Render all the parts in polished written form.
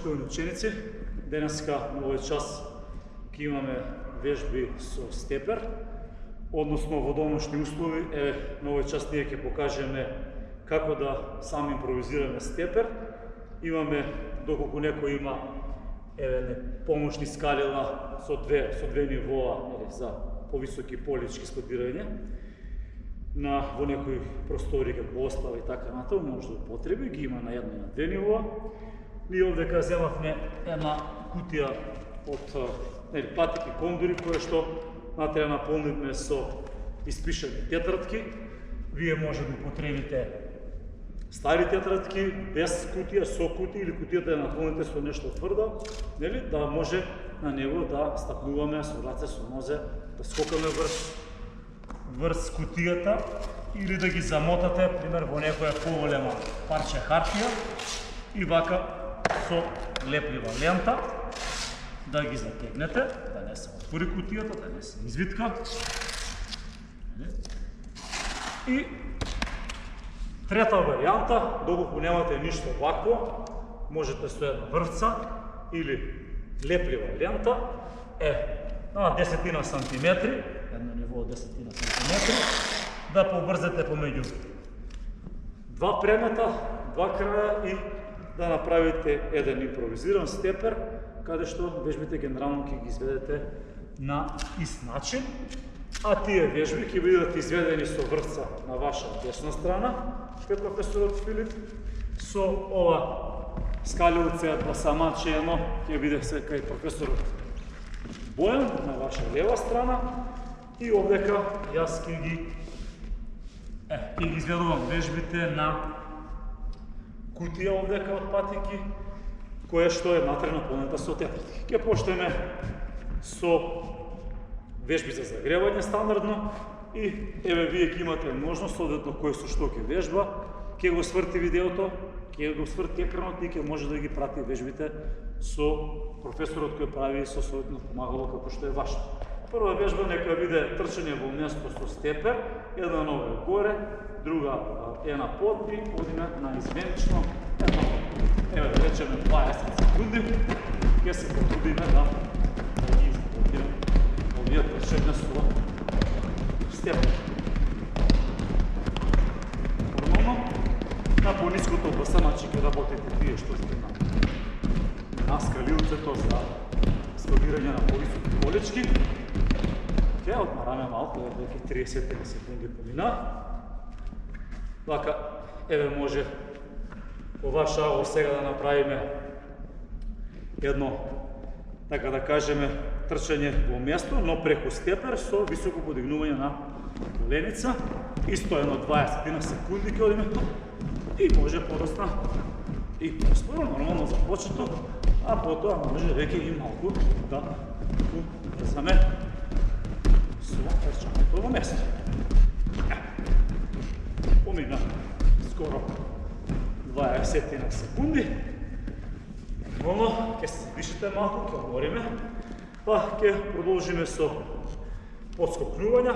Почитувани ученици, денеска на овој час ќе имаме вежби со степер, односно во домашни услови. На овој час ние ќе покажеме како да сами импровизираме степер. Имаме, доколку некој има помошни скалила со две нивоа за повисоки полички складирање, во некои простори како остава и така натаму, може да употреби, ги има на едно и на две нивоа. Ние овдека земавме една кутија од патики кондури, која што натре наполнивме со испишани тетрадки. Вие може да употребите стари тетрадки, без кутија, со кутија, или кутија да ја наполните со нешто тврдо, да може на него да стапнуваме со раце, со нозе, да скокаме врз кутијата, или да ги замотате, пример, во некоја поголема парче хартија и вака со леплива лента да ги затегнете, да не се отвори кутијата, да не се извитка. И трета варијанта, доколку немате ништо вакво, можете со една врвца или леплива лента, на 10 сантиметри, едно ниво од 10 сантиметри, да побрзете помеѓу два премета, два краја и да направите еден импровизиран степер, каде што вежбите генерално ќе ги изведете на ист начин, а тие вежби ќе бидат изведени со врвца на ваша десна страна, кај професорот Филип, со ова скалилце басамачено ќе биде кај професорот Бојан на ваша лева страна, и овдека јас ќе ги изведувам вежбите на кутија овдека од патики, која што е натре наполнета со тетрадки. Ќе почнеме со вежби за загревање стандардно и вие ќе имате можност, одветно кој со што ќе вежба, ќе го сврти видеото, ќе го сврти екранот и ќе може да ги прати вежбите со професорот кој прави со соодветно помагало како што е вашето. Прва вежба нека биде трчање во место со степер, една нога е горе, друга е на под и одиме на изменично, да речеме 20 секунди, ќе се потрудиме да ги изподиме овие трчања со степер. Нормално, на пониското басамачи ќе работите тие што сте на скалилцето за складирање на повисоки полички. Ќе одмараме малку, веќе 30 секунди помина. Вака, може по ваш шагор сега да направиме едно, така да кажеме, трчање во место, но преку степер со високо подигнување на коленица. Исто едно 20 секунди ќе одиме и може подосна и поспоро, нормално започето, а потоа може веќе и малку да брзаме со трчањето во место. Помина скоро 20 секунди. Нормално ќе се вишите малку, ќе одмориме, па ќе продолжиме со подскокнувања.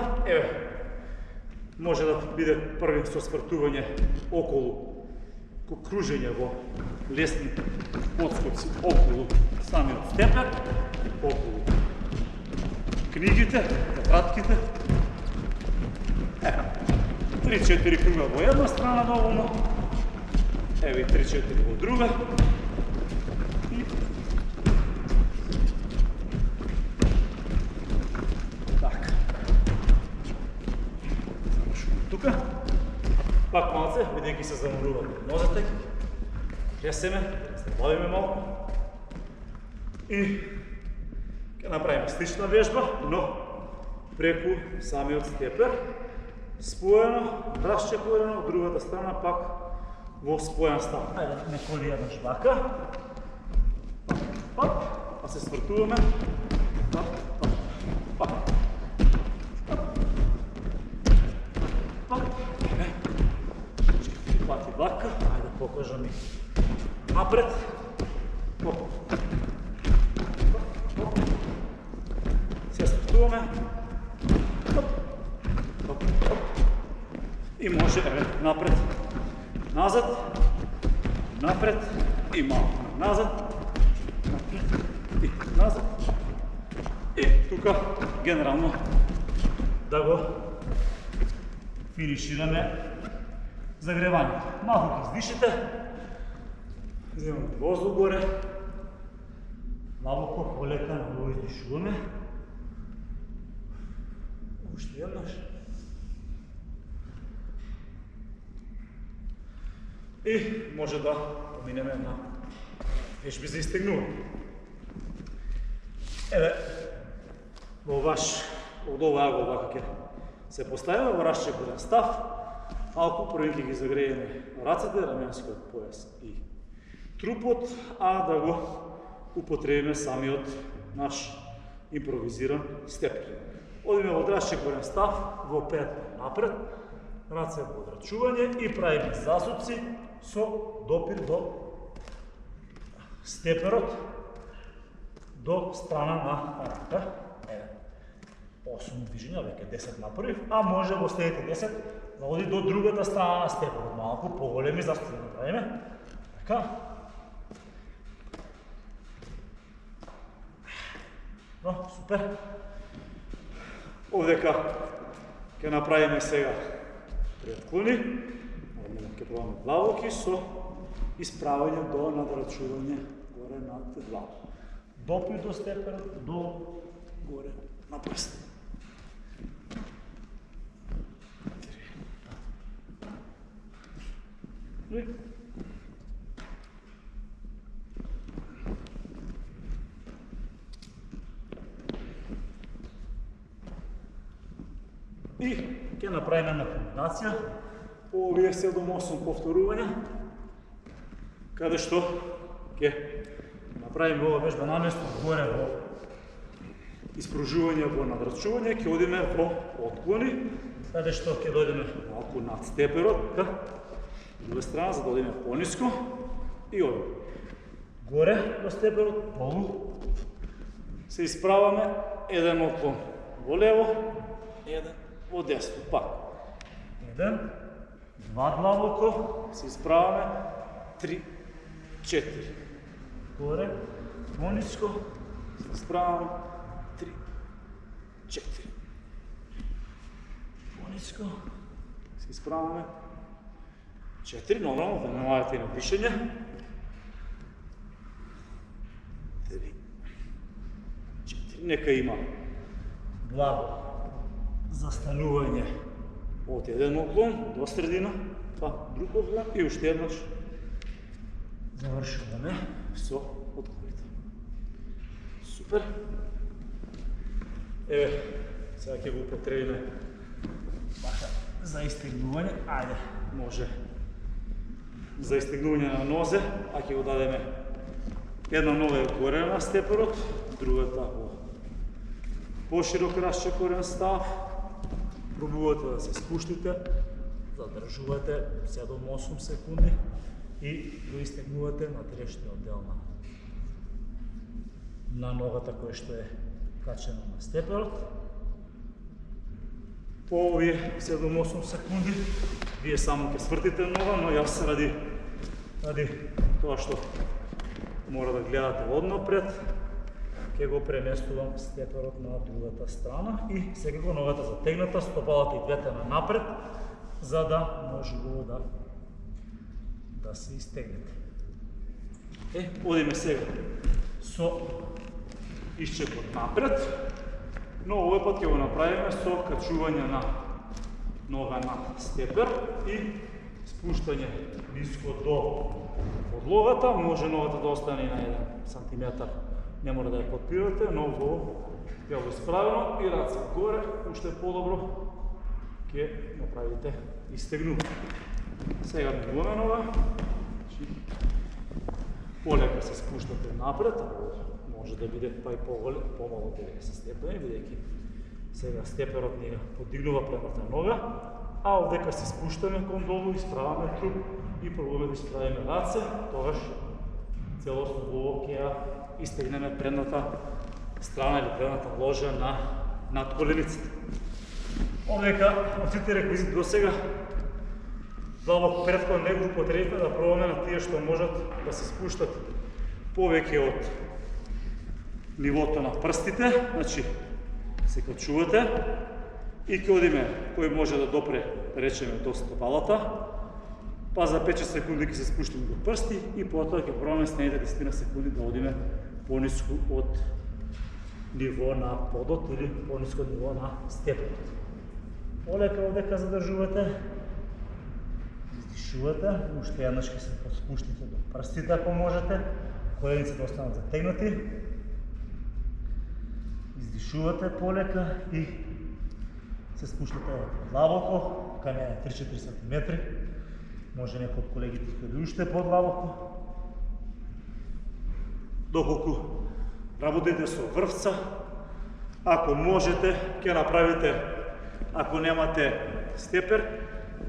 Може да биде први со свртување околу кружење во лесни подскоци околу самиот степер, околу книгите, тетрадките. 3-4 круга во една страна доволно, и 3-4 во друга. И така. Завршуваме тука. Пак малце, бидејќи се заморуваме нозете, тресеме, се бавиме малку и ќе направиме слична вежба, но преку самиот степер, споено, расчекорено, од другата страна пак во споен став. Ајде, неколи една жвака. Пап, па се свртуваме. Пап, пап, пап. Пап, пап. 4 пати вака. Ајде, покажам и напред. Поп. Поп. Се свртуваме. Поп. Поп. Поп. И може, напред, назад, напред и малко назад, и назад. И тука генерално да го финишираме загревањето. Малку ќе издишите, земаме воздух горе, малку полека го издишуваме. Уште еднаш. И може да поминеме на вежби за истегнување. Еве, во од ова ага вака ќе се поставиме во расчекорен став, малку прво ќе ги загрееме рацете, раменскиот појас и трупот, а да го употребиме самиот наш импровизиран степер. Одиме во расчекорен став, во петна напред, раце во одрачување и правиме засуци со допир до степерот, до страна на рака. Еве, 8 движења, веќе 10 направив, а може во следните 10 да оди до другата страна на степерот, малку поголеми засуци да направиме. Така. Но, супер. Овдека ќе направиме сега преотклони, ќе пробаме длабоки со исправање до надрачување горе над глава. Допир до степерот, до горе на прст. И ќе направиме една комбинација по овие 7-8 повторувања, каде што ќе направиме ова вежба наместо горе во испружување во надрачување, ќе одиме во отклони, каде што ќе дојдеме малку над степерот, кај друга страна, за да одиме пониско и одиме горе до степерот, полу, се исправаме, еден отклон во лево, еден во десно, пак. Еден, два длабоко, се исправаме, 3, 4. Горе, пониско, се исправаме, 3, 4. Пониско, се исправаме, 4, нормално, внимавајте и на дишење. 3, 4, нека има благо застанување од еден оклон до средина, па друг оклон и уште еднаш завршуваме со отклоните. Супер! Еве, сега ќе го употребиме за истегнување. Ајде, може за истегнување на нозе, а ќе го дадеме една нога е горе на степерот, другата во поширок расчекорен став. Пробувате да се спуштите, задржувате 7-8 секунди и го истегнувате на трешниот дел на ногата која што е качена на степерот. По овие 7-8 секунди вие само ќе свртите нога, но јас ради тоа што мора да гледате однапред, ќе го преместувам степерот на другата страна и секако ногата затегната, стопалата и двете на напред, за да може го да се истегнете. Одиме сега со исчекот напред, но овој пат ќе го направиме со качување на нога на степер и спуштање ниско до подлогата. Може ногата да остане на 1 сантиметар, не мора да ја подпирате, но ја го исправено и раце горе, уште подобро ќе направите истегнување. Сега мигуваме нога, полека се спуштате напред, може да биде па и помало полека се степени, бидејќи сега степерот ни подигнува предната нога, а овдека се спуштаме кон долу, исправаме труп и пробуваме да исправиме раце, тогаш целосно во ќе ја истегнеме предната страна или предната ложа на надколеницата. Овдека од сите реквизити до сега длабок претклон не го употребивме, да пробаме на тие што можат да се спуштат повеќе од нивото на прстите, значи се качувате и ќе одиме, кој може да допре, речеме, до стопалата, па за 5 секунди ќе се спуштиме до прсти и потоа ќе пробаме следните 10 секунди да одиме пониску од ниво на подот или пониску од ниво на степенот. Полека овдека задржувате, издишувате, уште еднаш ќе се спуштите до прстите ако можете, колениците да останат затегнати. Издишувате полека и се спуштате подлабоко, кај мене 3-4 см. Може некој од колегите ќе уште подлабоко. Доколку работите со врвца, ако можете, ќе направите, ако немате степер,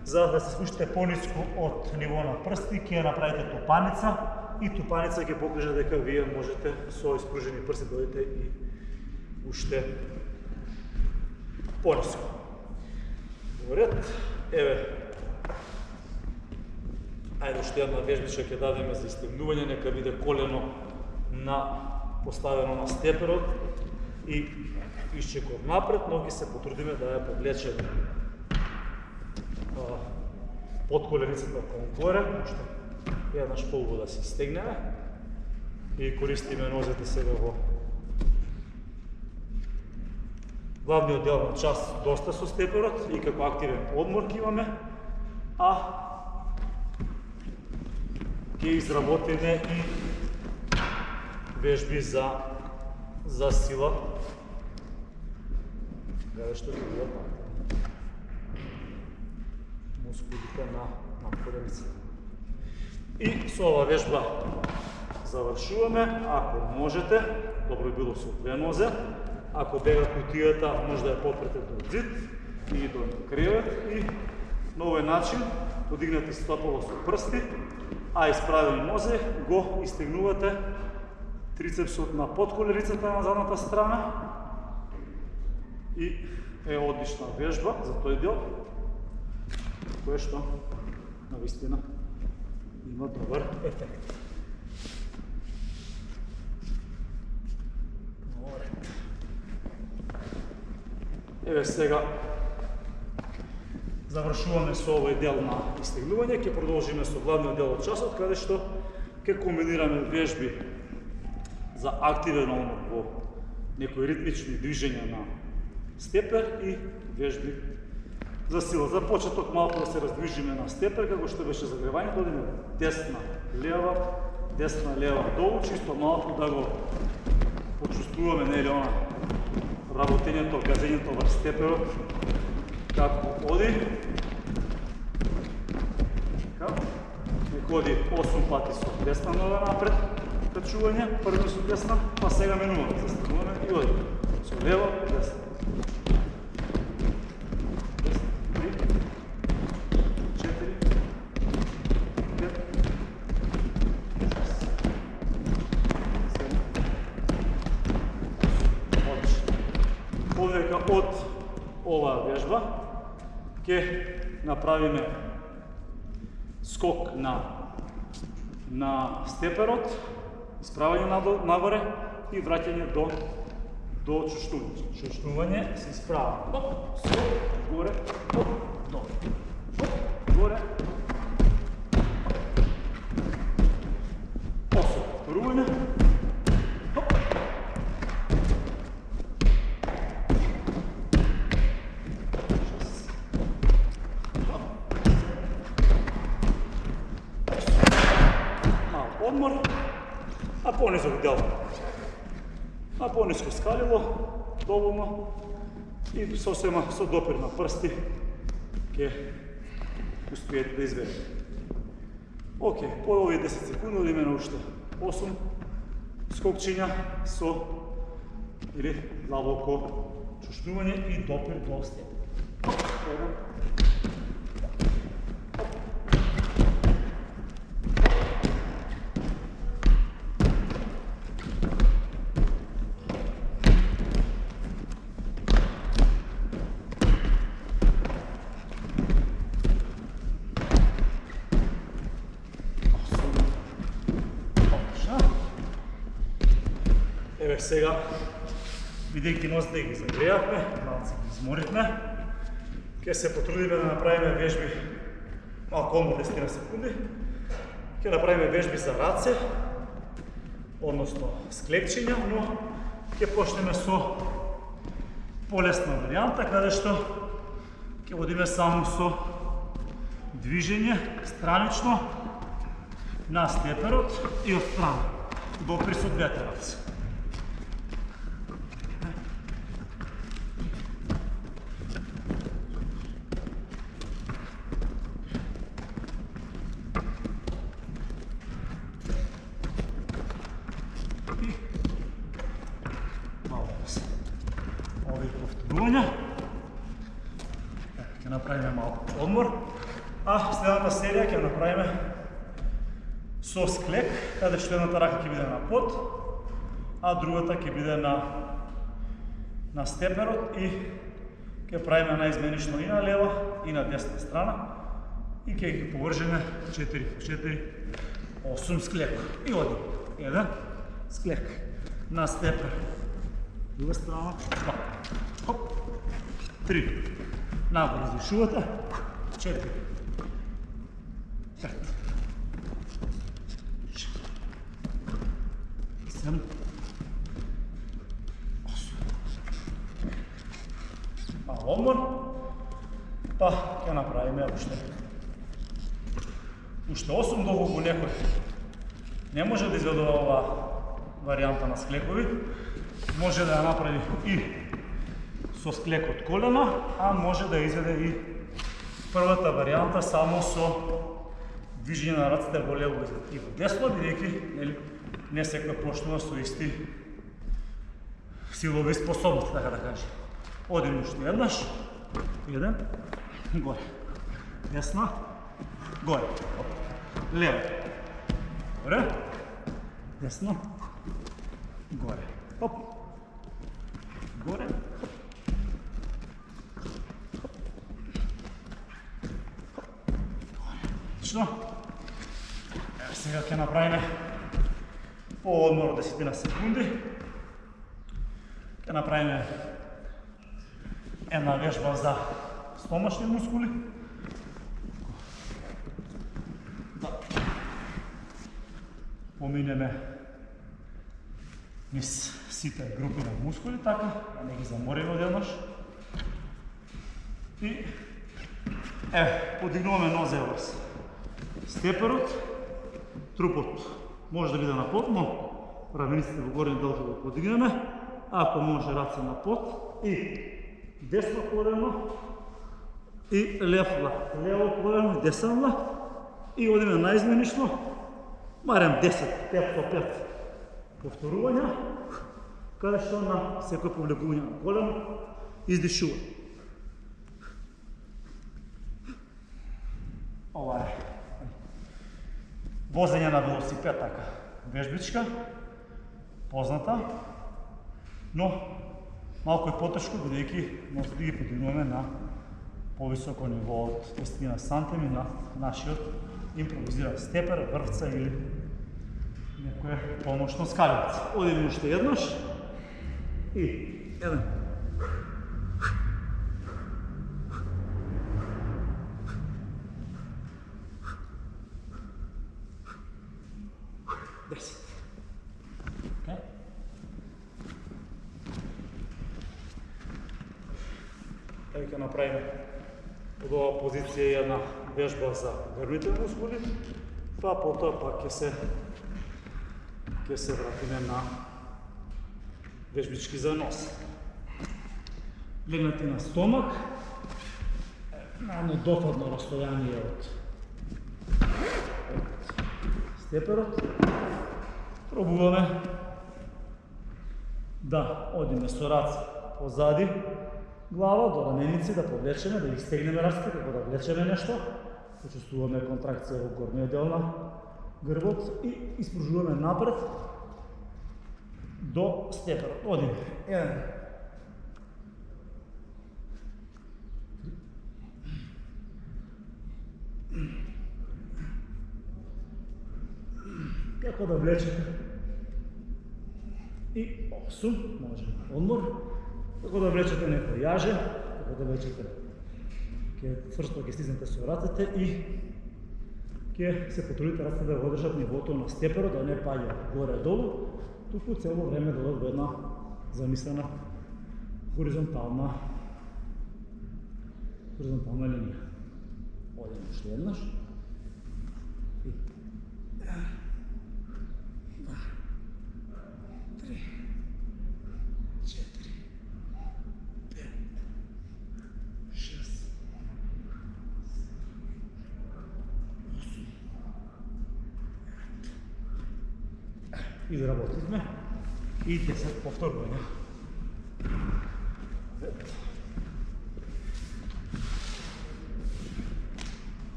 за да се спуштите пониску од ниво на прсти, ќе направите тупаница и тупаница ќе покаже дека вие можете со испружени прсти да одите и уште пониску. Горет, еве, ајде уште една вежбичка ќе дадеме за истегнување, нека биде колено поставено на степерот и исчекор напред, но ќе се потрудиме да ја повлечеме под коленицата кон горе, уште еднаш полго да се стегнеме и користиме нозете сега во главниот дел на час доста со степерот и како активен одмор ќе имаме, а ќе изработиме и вежби за сила, каде што ќе бидат мускулите на коленицата. И со ова вежба завршуваме, ако можете, добро било со две нозе, ако бега кутијата, може да ја подпрете до зид и до кревет и на овој начин подигнати стопало со прсти, а исправени нозе го истегнувате трицепсот на подколеницата на задната страна и е одлична вежба за тој дел, кое што навистина има добар ефект. Еве сега завршуваме со овој дел на истегнување, ќе продолжиме со главниот дел од часот, каде што ќе комбинираме вежби за активен одмор во некои ритмични движења на степер и вежби за сила. За почеток малку да се раздвижиме на степер, како што беше загревањето, одиме десна, лева, долу, чисто малку да го почувствуваме, нели, она работењето, газењето врз степерот, како оди. Нека оди 8 пати со десна нога напред, качување, прво со десна, па сега менуваме, застануваме и оди. Со лева, десна. Повека од оваа вежба ќе направиме скок на степерот, исправање нагоре и враќање до чуштување. Чуштување се исправа. Оп, скок, горе, оп, долу. Оп, горе. Осо, вторување. Одмор, а понизок дел. А пониско скалило, доволно и сосема со допир на прсти ќе успеете да изведете. Океј, по овие 10 секунди одиме на уште 8 скокчиња со или длабоко чушнување и допир до степ. Сега, бидејќи носите ги загрејавме, малце ги изморихме, ќе се потрудиме да направиме вежби, малку одмор 10 секунди, ќе направиме вежби за раце, односно склекчиња, но ќе почнеме со полесна варијанта, каде што ќе одиме само со движење странично на степерот и од страна, допри со двете раце. Ќе направиме малку одмор, а следната серија ќе направиме со склек, каде што едната рака ќе биде на под, а другата ќе биде на степерот и ќе правиме наизменично и на лева и на десна страна и ќе ги повржеме 4 по 4, 8 склек. И одим. 1 склек на степер, друга страна, 2, хоп, 3, нагоре извишувате, 4, 5, 7, 8. Мало одмор, па ќе направиме уште 8, доколку некој не може да изведува оваа варијанта на склекови, може да ја направи и со склек од колена, а може да изведе и првата варијанта само со движење на рацете во лево и во десно, бидејќи не секој почнува со исти силови способности, така да кажем. Одим уште еднаш, 1, горе, десна, горе, лево, горе, десно, горе, хоп, горе, хоп. Сега ќе направиме по одмор од 10 секунди. Ќе направиме една вежба за стомашни мускули. Да поминеме низ сите групи на мускули, така, да не ги замориме одеднаш. И подигнуваме нозе во степерот, трупот може да биде на под, но рамениците во горни дел ќе го подигнеме, ако може раце на под и десно колено и лево колено и десен лак и одиме наизменично, барем 10, 5 по 5 повторувања, каде што на секој повлегување на колено издишува. Ова е возење на велосипед, така, вежбичка, позната, но малку е потешко, бидејќи можеби ги подигнуваме на повисоко ниво од 10 сантими на нашиот импровизиран степер, врвца или некоја помошно скалица. Одиме уште еднаш и 1, 10. Еве ќе направиме од оваа позиција една вежба за грбните мускули, па потоа пак ќе се вратиме на вежбички за нос. Легнати на стомак, на едно дофатно растојание од степерот. Пробуваме да одиме со раце позади глава до раменици, да повлечеме, да ги стегнеме раците, како да влечеме нешто. Почувствуваме контракција во горниот дел на грбот и испружуваме напред до степерот. Одиме. 1, 2, како да влечете и 8, може odmor, tako da vlečete neko jaže, tako da vlečete, čvrsto stиснете со рацете и ќе се потрудите рацете да го одржат нивото на степерот, да не паѓа горе-долу, туку цело време да одат во една замислена хоризонтална линија. Одиме уште еднаш. И 3, 4, 5, 6, 8. Изработивме и 10 повторувања.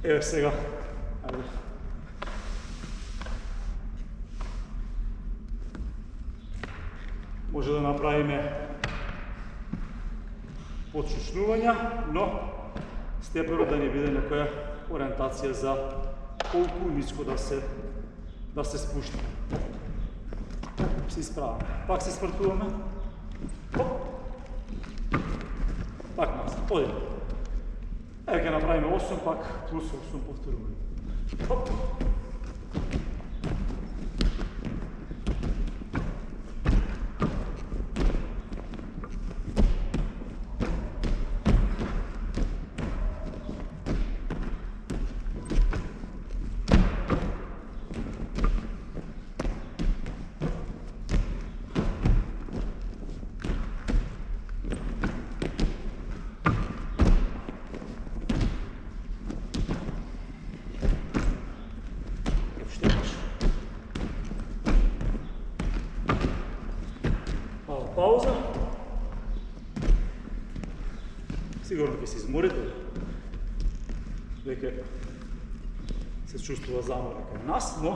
Еве сега, ајде. Може да направиме подшушнувања, но степерот да не биде некоја ориентација за колку ниско да се спушти. Се исправаме. Пак се спртуваме. Пак назад. Одиме. Еве ќе направиме 8, пак плюс 8 повторување. Хоп. Пауза. Сигурно ќе се изморите. Веќе се чувствува замора кај нас, но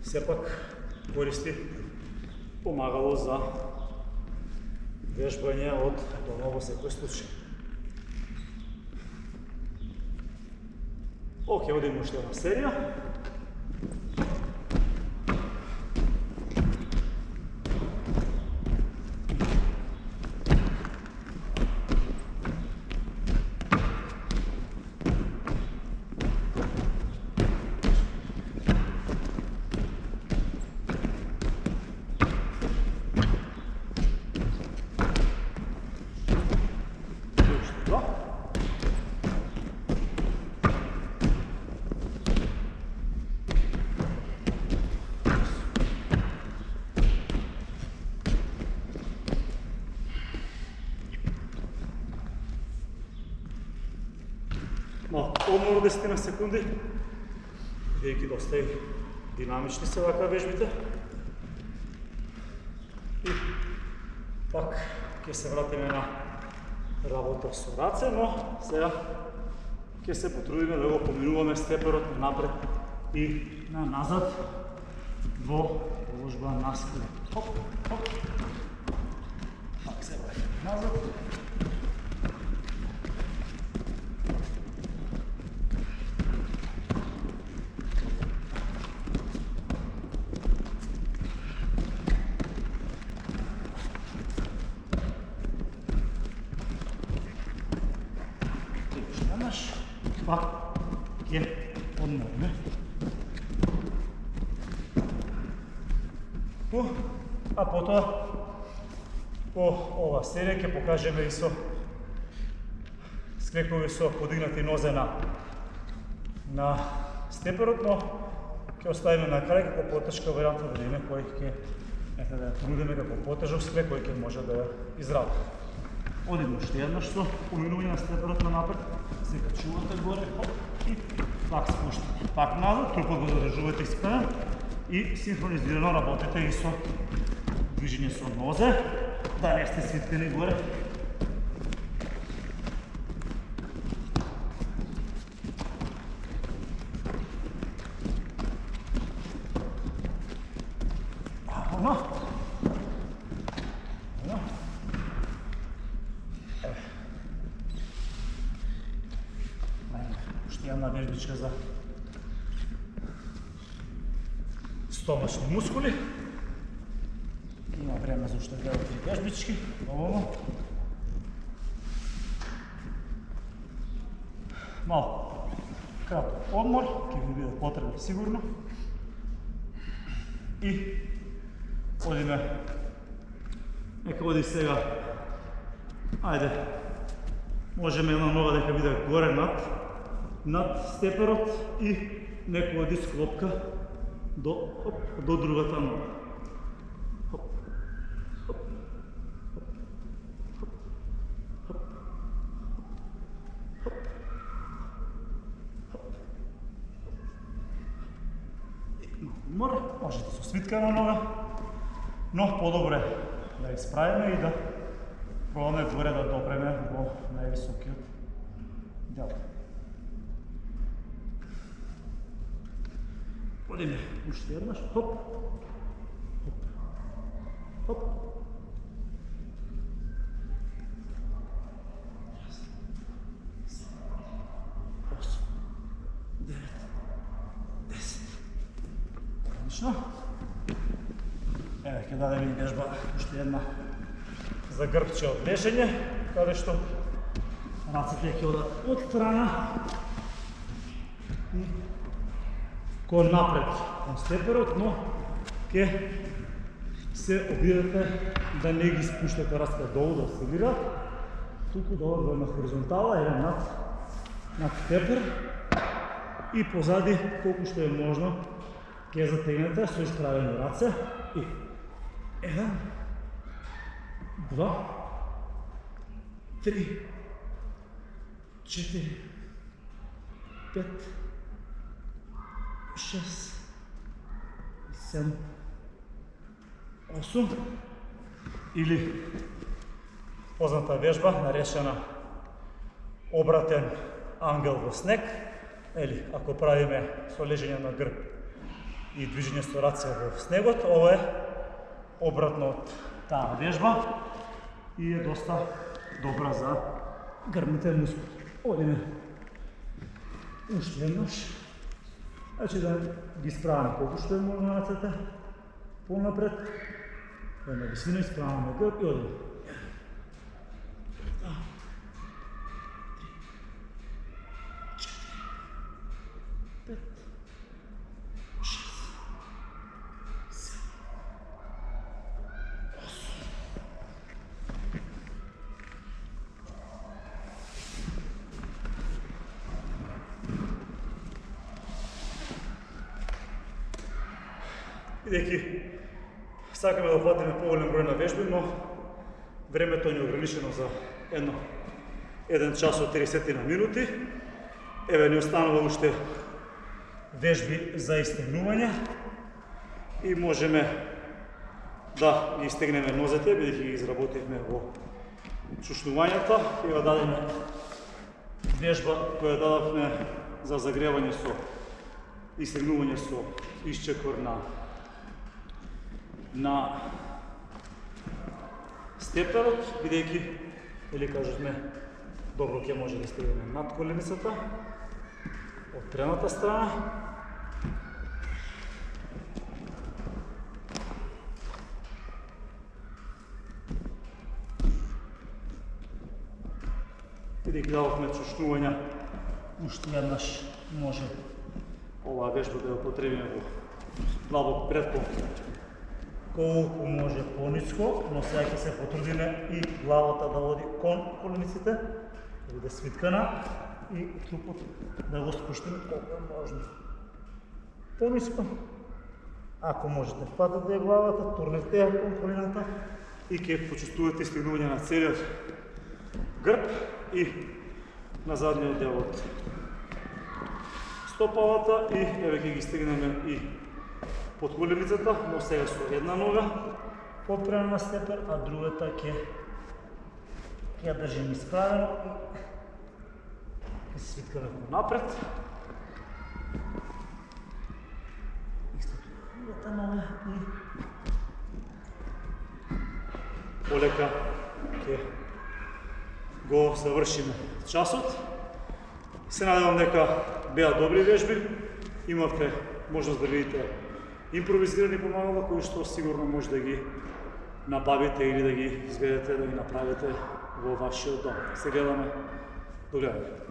сепак користи помагало за вежбање од дома во секој случај. Океј, одиме уште една серија. Одмор од 10 секунди, бидејќи доста динамични се вака вежбите. И пак ќе се вратиме на работа со раце, но сега ќе се потрудиме да го поминуваме степерот напред и на назад во положба на склеп. Хоп, хоп. Пак се вратиме назад. Пак ќе одмориме. А потоа по ова серија ќе покажеме и со скрекови со подигнати нозе на степерот, но ќе оставиме на крај како потешка варијанта да видиме кој ќе да трудиме како потежок скрек кој ќе може да изработи. Одиме уште еднаш со поминување на степерот на напред, се качувате горе, и пак спуштате. Пак назад, трупот го задржувате исправен и синхронизирано работите и со движење со нозе, да не сте свиткани горе. Една вежбичка за стомачни мускули. Има време Идеме за уште 2-3 вежбички, доволно. Малко краток одмор, ќе ви биде потребен сигурно. И одиме, нека оди сега, ајде, можеме една нога дека биде горе над степерот и нека оди склопка до другата нога. Можете со свиткана нога, но подобро е да ја справиме и да пробаме горе да допреме во највисокиот дел. Одиме уште еднаш, хоп, хоп, хоп. 9, 10. Одлично. Еве, ќе дадеме и вежба уште една за грбче од лежење, каде што рацете ќе одат од страна и кон напред кон степерот, но ќе се обидете да не ги спуштате рацете долу да се вира, туку да одат на хоризонтала, еве над степер и позади колку што е можно ќе затегнете со исправени раце и 1, 2, 3, 4, 5, 6, 7, 8 или позната вежба наречена обратен ангел во снег, или ако правиме со лежење на грб и движење со раце во снегот, ова е обратно од таа вежба и е доста добра за грбните мускули. Одиме уште еднаш, значи да ги исправаме колку што е можно рацете понапред, една висина, исправаме грб и одиме. 5, 6, 7, 8. Бидејќи сакаме да опатиме поголем број на вежби, но времето ни е ограничено за 1 час и 30 минути. Еве ни останува уште вежби за истегнување и можеме да ги истегнеме нозете, бидејќи ги изработивме во чушнувањата. Ева дадеме вежба која дадавме за загревање со истегнување со исчекор на степерот, бидејќи, или кажувме, добро ќе може да стегнеме над коленицата, од предната страна. Бидејќи дадовме чушнувања, уште еднаш може оваа вежба да ја употребиме во длабок предклон колку може пониско, но сега ќе се потрудиме и главата да оди кон колениците, да биде свиткана и трупот да го спуштиме колку е можно пониско. Ако можете, фатете главата, турнете ја кон колената и ќе почувствувате стигнување на целиот грб и на задниот дел од стопалата и еве ќе ги стигнеме и под коленицата, но сега со една нога подпрема на степер, а другата ќе ја држиме исправено и ќе се свиткаме напред. Исто другата нога и полека ќе го завршиме часот. Се надевам дека беа добри вежби, имавте можност да видите импровизирани помагала кои што сигурно може да ги набавите или да ги изведете да ги направите во вашиот дом. Се гледаме, до гледане.